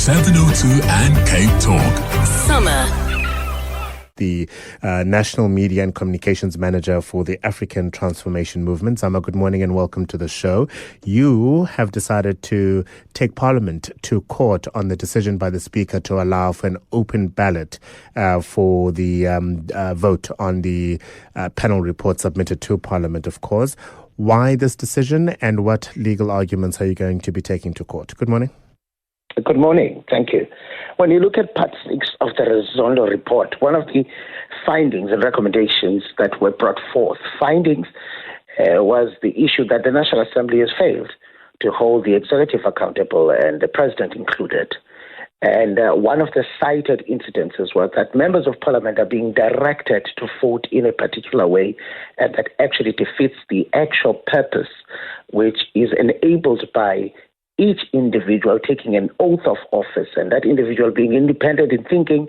702 and Cape Talk. Summer. The National Media and Communications Manager for the African Transformation Movement. Zama, good morning and welcome to the show. You have decided to take Parliament to court on the decision by the Speaker to allow for an open ballot for the vote on the panel report submitted to Parliament, of course. Why this decision and what legal arguments are you going to be taking to court? Good morning. Good morning. Thank you. When you look at Part 6 of the Zondo report, one of the findings and recommendations that were brought forth, was the issue that the National Assembly has failed to hold the executive accountable, and the President included. And one of the cited incidences was that members of Parliament are being directed to vote in a particular way, and that actually defeats the actual purpose, which is enabled by each individual taking an oath of office, and that individual being independent in thinking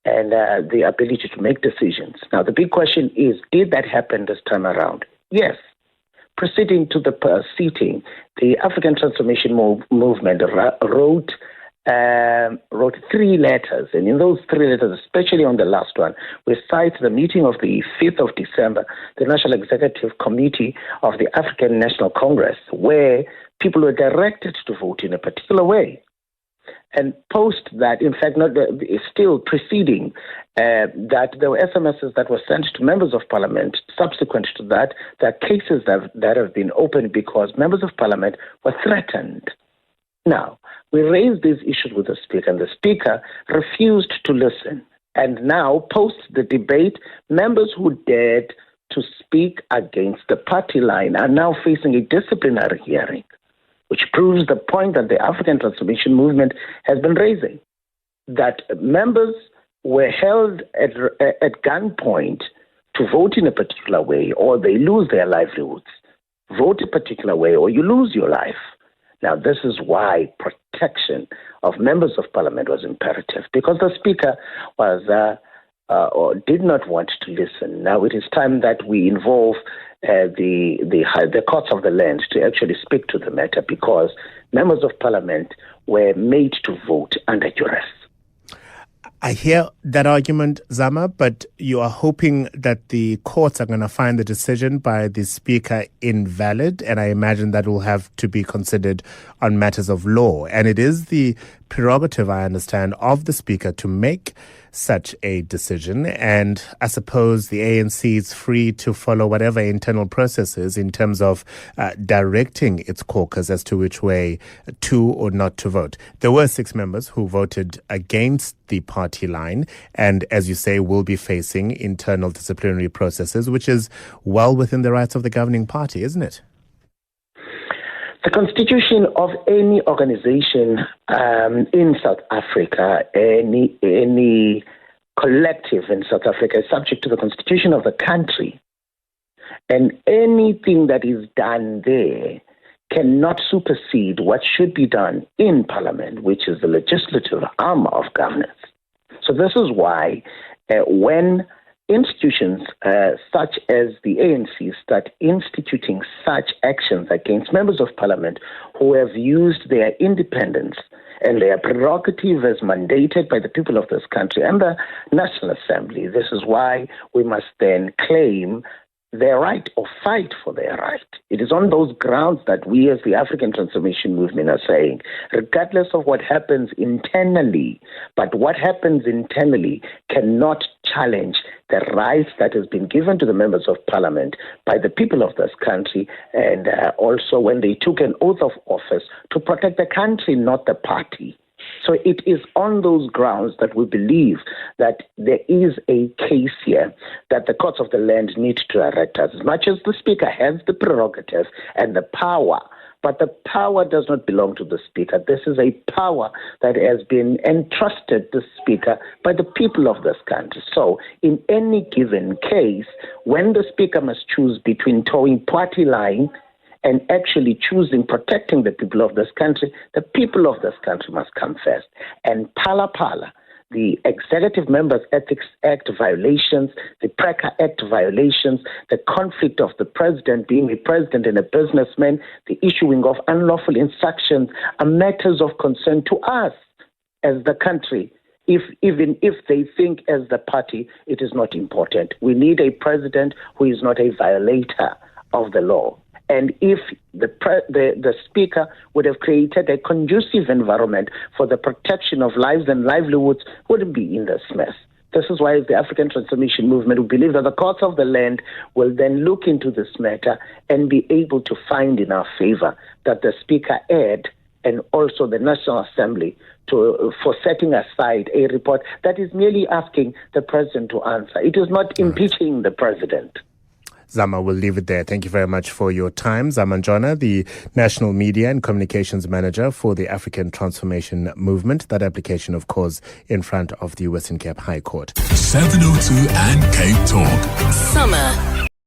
and the ability to make decisions. Now, the big question is, did that happen this time around? Yes. Proceeding to the seating, the African Transformation Movement wrote 3 letters, and in those 3 letters, especially on the last one, we cite the meeting of the 5th of December, the National Executive Committee of the African National Congress, where people were directed to vote in a particular way. And post that, in fact, still preceding that, there were SMSs that were sent to members of Parliament. Subsequent to that, there are cases that have been opened because members of Parliament were threatened. Now, we raised these issues with the Speaker, and the Speaker refused to listen. And now, post the debate, members who dared to speak against the party line are now facing a disciplinary hearing, which proves the point that the African Transformation Movement has been raising, that members were held at gunpoint to vote in a particular way, or they lose their livelihoods. Vote a particular way, or you lose your life. Now, this is why protection of members of Parliament was imperative, because the Speaker was or did not want to listen. Now, it is time that we involve the courts of the land to actually speak to the matter, because members of Parliament were made to vote under duress. I hear that argument, Zama, but you are hoping that the courts are going to find the decision by the Speaker invalid, and I imagine that will have to be considered on matters of law. And it is the prerogative, I understand, of the Speaker to make such a decision, and I suppose the ANC is free to follow whatever internal processes in terms of directing its caucus as to which way to or not to vote. There were 6 members who voted against the party line, and as you say, will be facing internal disciplinary processes, which is well within the rights of the governing party, isn't it? The constitution of any organization in South Africa, any collective in South Africa, is subject to the constitution of the country. And anything that is done there cannot supersede what should be done in Parliament, which is the legislative arm of governance. So this is why when institutions such as the ANC start instituting such actions against members of Parliament who have used their independence and their prerogative as mandated by the people of this country and the National Assembly, this is why we must then claim their right or fight for their right. It is on those grounds that we as the African Transformation Movement are saying, regardless of what happens internally, but what happens internally cannot challenge the rights that has been given to the members of Parliament by the people of this country, and also when they took an oath of office to protect the country, not the party. So it is on those grounds that we believe that there is a case here that the courts of the land need to direct us. As much as the Speaker has the prerogative and the power, but the power does not belong to the Speaker. This is a power that has been entrusted to the Speaker by the people of this country. So in any given case, when the Speaker must choose between towing party line and actually choosing protecting the people of this country, the people of this country must come first. And Pala, the Executive Members Ethics Act violations, the PRECA Act violations, the conflict of the president being a president and a businessman, the issuing of unlawful instructions are matters of concern to us. as the country, even if they think as the party it is not important. We need a president who is not a violator of the law. And if the Speaker would have created a conducive environment for the protection of lives and livelihoods, wouldn't be in this mess. This is why the African Transformation Movement will believe that the courts of the land will then look into this matter and be able to find in our favor that the Speaker erred, and also the National Assembly for setting aside a report that is merely asking the President to answer. It is not impeaching the President. Zama, we'll leave it there. Thank you very much for your time. Zama Ntshona, the National Media and Communications Manager for the African Transformation Movement. That application, of course, in front of the Western Cape High Court. 702 and Cape Talk. Summer